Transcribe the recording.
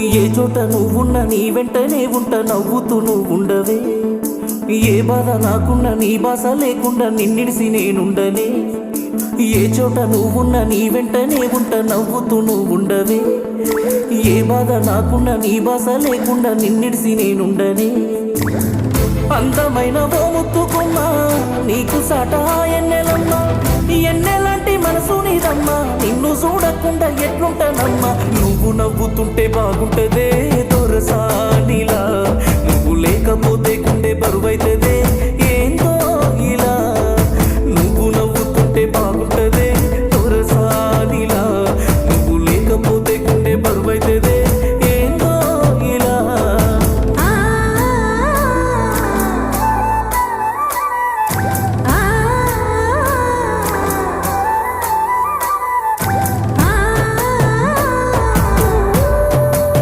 ఏ చోట నువ్వున్న నీ వెంటనే ఉంట నవ్వుతూ నువ్వుండవే. ఏ బాధ నాకున్న నీ బాస లేకుండా నిన్నిడిసి నేనుండనే. ఏ చోట నువ్వున్న నీ వెంటనే ఉంట నవ్వుతూ నువ్వుండవే. ఏ బాధ నాకున్న నీ బాస లేకుండా నిన్నిడిసి నేనుండనే. అందమైన ఓ ముత్తుకుమ్మా నీకు సాట ఎన్నెలమ్మా. ఎన్నెలాంటి మనసు నీదమ్మా, నిన్ను చూడకుండా ఎట్లుంటానమ్మా. నువ్వు నవ్వుతుంటే బాగుంటదే దొరసానిలా, నువ్వు లేకపోతే గుండె బరువైతే